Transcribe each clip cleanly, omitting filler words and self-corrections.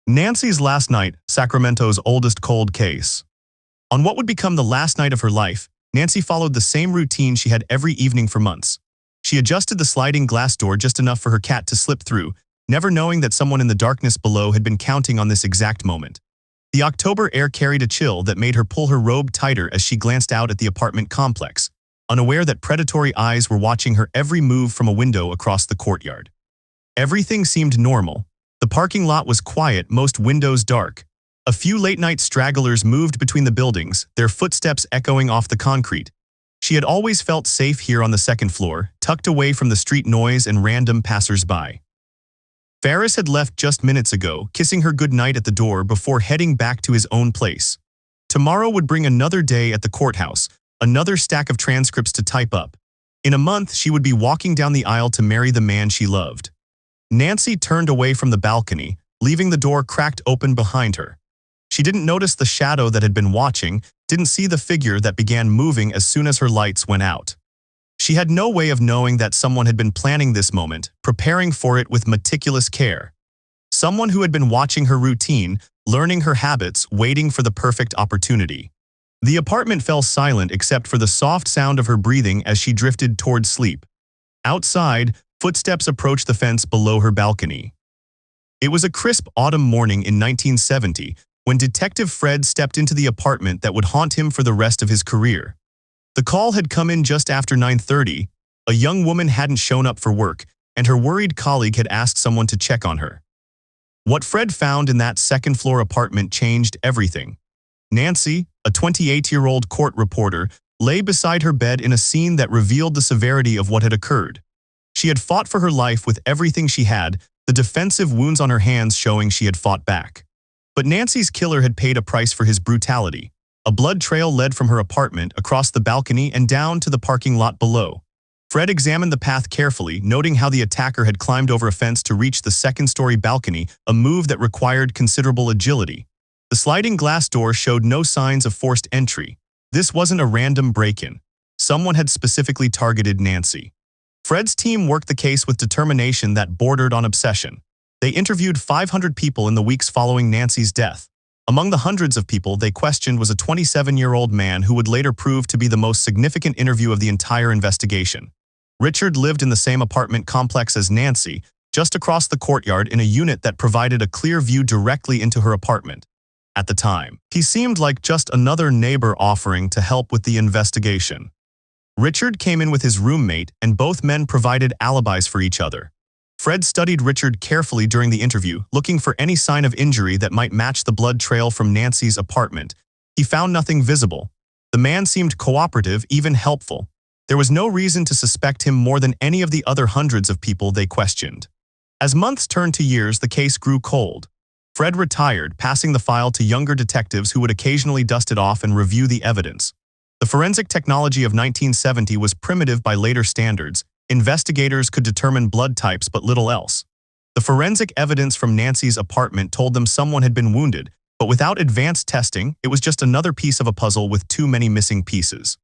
Nancy's last night, Sacramento's oldest cold case. On what would become the last night of her life, Nancy followed the same routine she had every evening for months. She adjusted the sliding glass door just enough for her cat to slip through, never knowing that someone in the darkness below had been counting on this exact moment. The October air carried a chill that made her pull her robe tighter as she glanced out at the apartment complex, unaware that predatory eyes were watching her every move from a window across the courtyard. Everything seemed normal. The parking lot was quiet, most windows dark. A few late-night stragglers moved between the buildings, their footsteps echoing off the concrete. She had always felt safe here on the second floor, tucked away from the street noise and random passers-by. Ferris had left just minutes ago, kissing her goodnight at the door before heading back to his own place. Tomorrow would bring another day at the courthouse, another stack of transcripts to type up. In a month, she would be walking down the aisle to marry the man she loved. Nancy turned away from the balcony, leaving the door cracked open behind her. She didn't notice the shadow that had been watching, didn't see the figure that began moving as soon as her lights went out. She had no way of knowing that someone had been planning this moment, preparing for it with meticulous care. Someone who had been watching her routine, learning her habits, waiting for the perfect opportunity. The apartment fell silent except for the soft sound of her breathing as she drifted toward sleep. Outside, footsteps approached the fence below her balcony. It was a crisp autumn morning in 1970 when Detective Fred stepped into the apartment that would haunt him for the rest of his career. The call had come in just after 9:30. A young woman hadn't shown up for work, and her worried colleague had asked someone to check on her. What Fred found in that second-floor apartment changed everything. Nancy, a 28-year-old court reporter, lay beside her bed in a scene that revealed the severity of what had occurred. She had fought for her life with everything she had, the defensive wounds on her hands showing she had fought back. But Nancy's killer had paid a price for his brutality. A blood trail led from her apartment across the balcony and down to the parking lot below. Fred examined the path carefully, noting how the attacker had climbed over a fence to reach the second-story balcony, a move that required considerable agility. The sliding glass door showed no signs of forced entry. This wasn't a random break-in. Someone had specifically targeted Nancy. Fred's team worked the case with determination that bordered on obsession. They interviewed 500 people in the weeks following Nancy's death. Among the hundreds of people they questioned was a 27-year-old man who would later prove to be the most significant interview of the entire investigation. Richard lived in the same apartment complex as Nancy, just across the courtyard in a unit that provided a clear view directly into her apartment. At the time, he seemed like just another neighbor offering to help with the investigation. Richard came in with his roommate, and both men provided alibis for each other. Fred studied Richard carefully during the interview, looking for any sign of injury that might match the blood trail from Nancy's apartment. He found nothing visible. The man seemed cooperative, even helpful. There was no reason to suspect him more than any of the other hundreds of people they questioned. As months turned to years, the case grew cold. Fred retired, passing the file to younger detectives who would occasionally dust it off and review the evidence. The forensic technology of 1970 was primitive by later standards. Investigators could determine blood types but little else. The forensic evidence from Nancy's apartment told them someone had been wounded, but without advanced testing, it was just another piece of a puzzle with too many missing pieces.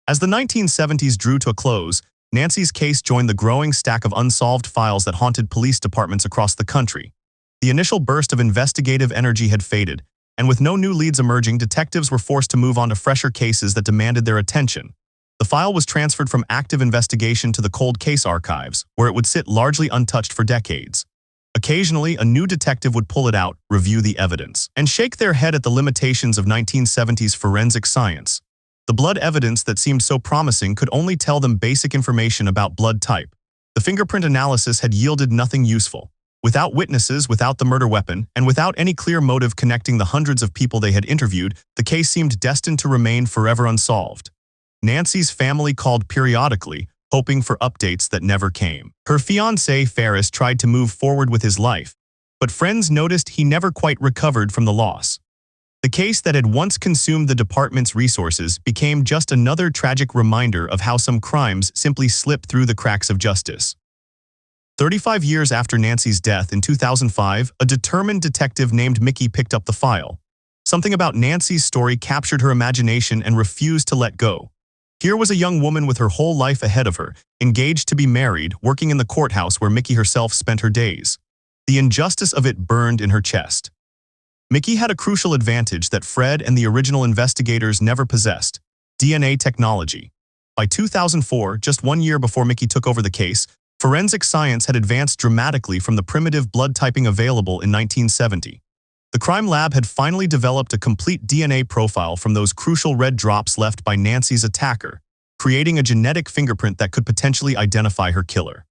As the 1970s drew to a close, Nancy's case joined the growing stack of unsolved files that haunted police departments across the country. The initial burst of investigative energy had faded, and with no new leads emerging, detectives were forced to move on to fresher cases that demanded their attention. The file was transferred from active investigation to the cold case archives, where it would sit largely untouched for decades. Occasionally, a new detective would pull it out, review the evidence, and shake their head at the limitations of 1970s forensic science. The blood evidence that seemed so promising could only tell them basic information about blood type. The fingerprint analysis had yielded nothing useful. Without witnesses, without the murder weapon, and without any clear motive connecting the hundreds of people they had interviewed, the case seemed destined to remain forever unsolved. Nancy's family called periodically, hoping for updates that never came. Her fiancé, Ferris, tried to move forward with his life, but friends noticed he never quite recovered from the loss. The case that had once consumed the department's resources became just another tragic reminder of how some crimes simply slip through the cracks of justice. 35 years after Nancy's death in 2005, a determined detective named Mickey picked up the file. Something about Nancy's story captured her imagination and refused to let go. Here was a young woman with her whole life ahead of her, engaged to be married, working in the courthouse where Mickey herself spent her days. The injustice of it burned in her chest. Mickey had a crucial advantage that Fred and the original investigators never possessed: DNA technology. By 2004, just 1 year before Mickey took over the case, forensic science had advanced dramatically from the primitive blood typing available in 1970. The crime lab had finally developed a complete DNA profile from those crucial red drops left by Nancy's attacker, creating a genetic fingerprint that could potentially identify her killer.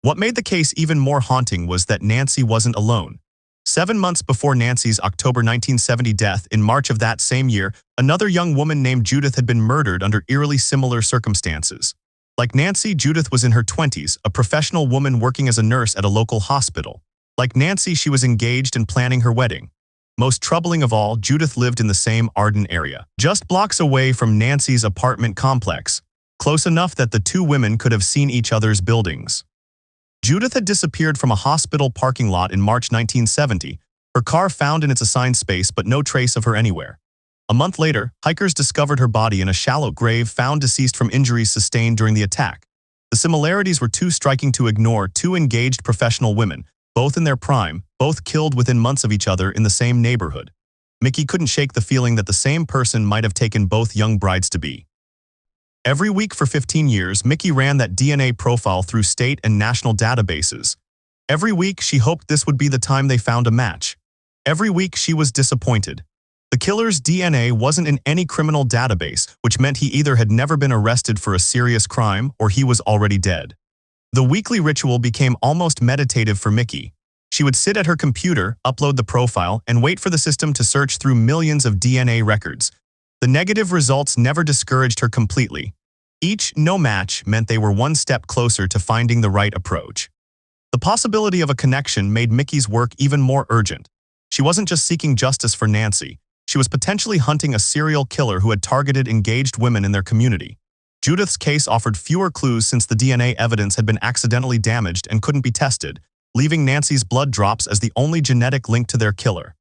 What made the case even more haunting was that Nancy wasn't alone. 7 months before Nancy's October 1970 death, in March of that same year, another young woman named Judith had been murdered under eerily similar circumstances. Like Nancy, Judith was in her 20s, a professional woman working as a nurse at a local hospital. Like Nancy, she was engaged and planning her wedding. Most troubling of all, Judith lived in the same Arden area, just blocks away from Nancy's apartment complex, close enough that the two women could have seen each other's buildings. Judith had disappeared from a hospital parking lot in March 1970, her car found in its assigned space but no trace of her anywhere. A month later, hikers discovered her body in a shallow grave, found deceased from injuries sustained during the attack. The similarities were too striking to ignore: two engaged professional women, both in their prime, both killed within months of each other in the same neighborhood. Mickey couldn't shake the feeling that the same person might have taken both young brides-to-be. Every week for 15 years, Mickey ran that DNA profile through state and national databases. Every week, she hoped this would be the time they found a match. Every week, she was disappointed. The killer's DNA wasn't in any criminal database, which meant he either had never been arrested for a serious crime or he was already dead. The weekly ritual became almost meditative for Mickey. She would sit at her computer, upload the profile, and wait for the system to search through millions of DNA records. The negative results never discouraged her completely. Each no match meant they were one step closer to finding the right approach. The possibility of a connection made Mickey's work even more urgent. She wasn't just seeking justice for Nancy, she was potentially hunting a serial killer who had targeted engaged women in their community. Judith's case offered fewer clues since the DNA evidence had been accidentally damaged and couldn't be tested, leaving Nancy's blood drops as the only genetic link to their killer.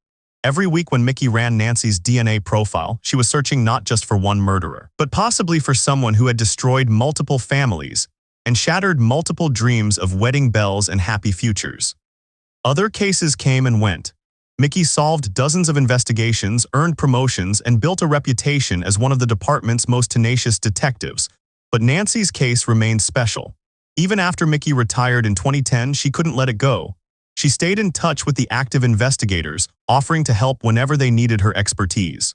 Every week when Mickey ran Nancy's DNA profile, she was searching not just for one murderer, but possibly for someone who had destroyed multiple families and shattered multiple dreams of wedding bells and happy futures. Other cases came and went. Mickey solved dozens of investigations, earned promotions, and built a reputation as one of the department's most tenacious detectives. But Nancy's case remained special. Even after Mickey retired in 2010, she couldn't let it go. She stayed in touch with the active investigators, offering to help whenever they needed her expertise.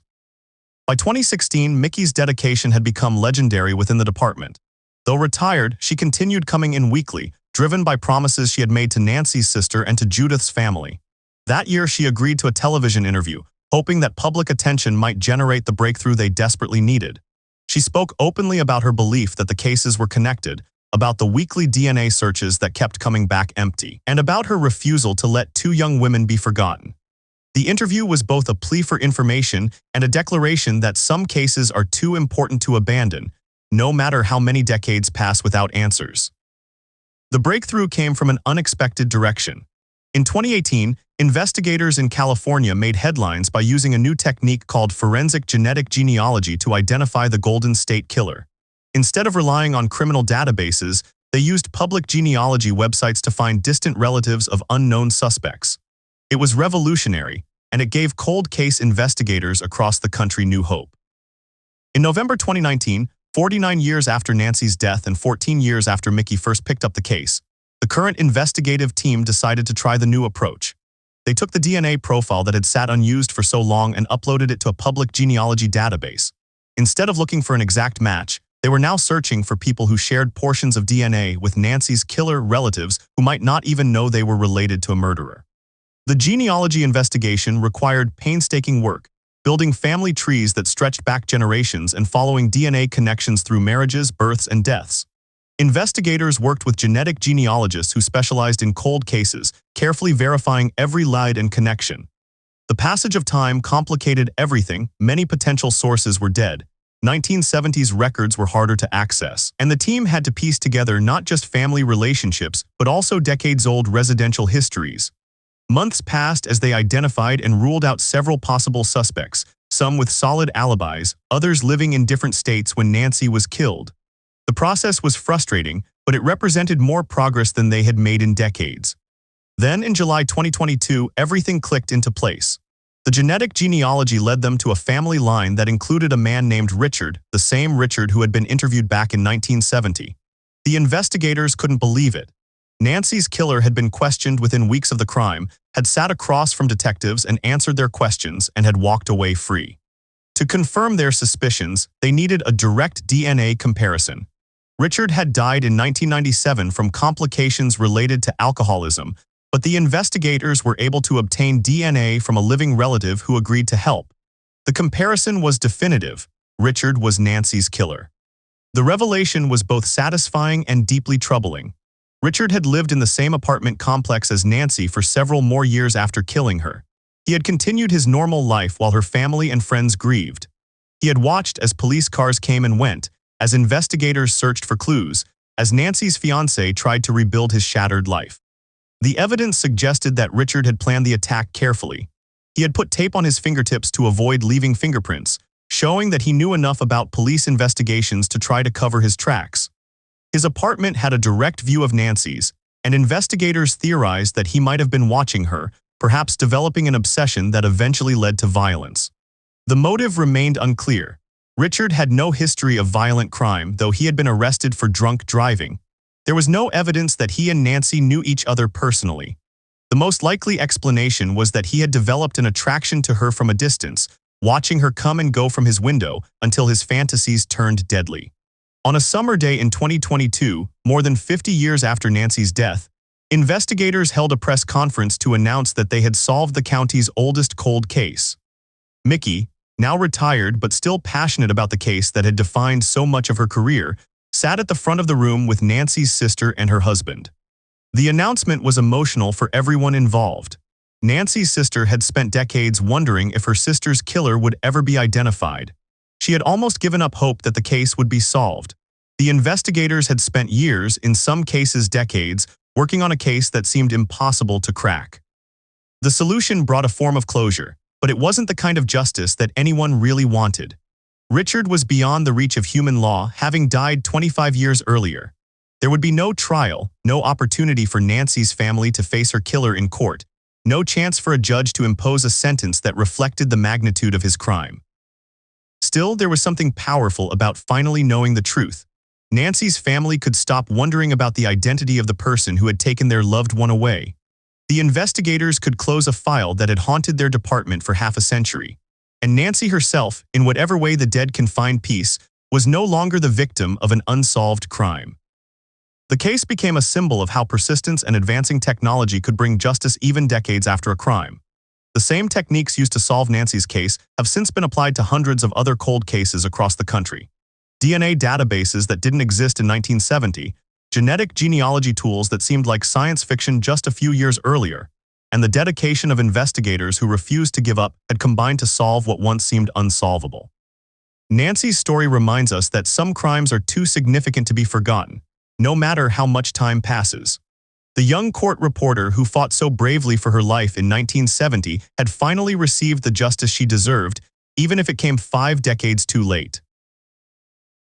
By 2016, Mickey's dedication had become legendary within the department. Though retired, she continued coming in weekly, driven by promises she had made to Nancy's sister and to Judith's family. That year, she agreed to a television interview, hoping that public attention might generate the breakthrough they desperately needed. She spoke openly about her belief that the cases were connected, about the weekly DNA searches that kept coming back empty, and about her refusal to let two young women be forgotten. The interview was both a plea for information and a declaration that some cases are too important to abandon, no matter how many decades pass without answers. The breakthrough came from an unexpected direction. In 2018, investigators in California made headlines by using a new technique called forensic genetic genealogy to identify the Golden State Killer. Instead of relying on criminal databases, they used public genealogy websites to find distant relatives of unknown suspects. It was revolutionary, and it gave cold case investigators across the country new hope. In November 2019, 49 years after Nancy's death and 14 years after Mickey first picked up the case, the current investigative team decided to try the new approach. They took the DNA profile that had sat unused for so long and uploaded it to a public genealogy database. Instead of looking for an exact match, they were now searching for people who shared portions of DNA with Nancy's killer relatives who might not even know they were related to a murderer. The genealogy investigation required painstaking work, building family trees that stretched back generations and following DNA connections through marriages, births, and deaths. Investigators worked with genetic genealogists who specialized in cold cases, carefully verifying every lead and connection. The passage of time complicated everything. Many potential sources were dead. 1970s records were harder to access, and the team had to piece together not just family relationships, but also decades-old residential histories. Months passed as they identified and ruled out several possible suspects, some with solid alibis, others living in different states when Nancy was killed. The process was frustrating, but it represented more progress than they had made in decades. Then, in July 2022, everything clicked into place. The genetic genealogy led them to a family line that included a man named Richard, the same Richard who had been interviewed back in 1970. The investigators couldn't believe it. Nancy's killer had been questioned within weeks of the crime, had sat across from detectives and answered their questions, and had walked away free. To confirm their suspicions, they needed a direct DNA comparison. Richard had died in 1997 from complications related to alcoholism, but the investigators were able to obtain DNA from a living relative who agreed to help. The comparison was definitive. Richard was Nancy's killer. The revelation was both satisfying and deeply troubling. Richard had lived in the same apartment complex as Nancy for several more years after killing her. He had continued his normal life while her family and friends grieved. He had watched as police cars came and went, as investigators searched for clues, as Nancy's fiancé tried to rebuild his shattered life. The evidence suggested that Richard had planned the attack carefully. He had put tape on his fingertips to avoid leaving fingerprints, showing that he knew enough about police investigations to try to cover his tracks. His apartment had a direct view of Nancy's, and investigators theorized that he might have been watching her, perhaps developing an obsession that eventually led to violence. The motive remained unclear. Richard had no history of violent crime, though he had been arrested for drunk driving. There was no evidence that he and Nancy knew each other personally. The most likely explanation was that he had developed an attraction to her from a distance, watching her come and go from his window until his fantasies turned deadly. On a summer day in 2022, more than 50 years after Nancy's death, investigators held a press conference to announce that they had solved the county's oldest cold case. Mickey, now retired but still passionate about the case that had defined so much of her career, sat at the front of the room with Nancy's sister and her husband. The announcement was emotional for everyone involved. Nancy's sister had spent decades wondering if her sister's killer would ever be identified. She had almost given up hope that the case would be solved. The investigators had spent years, in some cases decades, working on a case that seemed impossible to crack. The solution brought a form of closure, but it wasn't the kind of justice that anyone really wanted. Richard was beyond the reach of human law, having died 25 years earlier. There would be no trial, no opportunity for Nancy's family to face her killer in court, no chance for a judge to impose a sentence that reflected the magnitude of his crime. Still, there was something powerful about finally knowing the truth. Nancy's family could stop wondering about the identity of the person who had taken their loved one away. The investigators could close a file that had haunted their department for half a century. And Nancy herself, in whatever way the dead can find peace, was no longer the victim of an unsolved crime. The case became a symbol of how persistence and advancing technology could bring justice even decades after a crime. The same techniques used to solve Nancy's case have since been applied to hundreds of other cold cases across the country. DNA databases that didn't exist in 1970, genetic genealogy tools that seemed like science fiction just a few years earlier, and the dedication of investigators who refused to give up had combined to solve what once seemed unsolvable. Nancy's story reminds us that some crimes are too significant to be forgotten, no matter how much time passes. The young court reporter who fought so bravely for her life in 1970 had finally received the justice she deserved, even if it came 5 decades too late.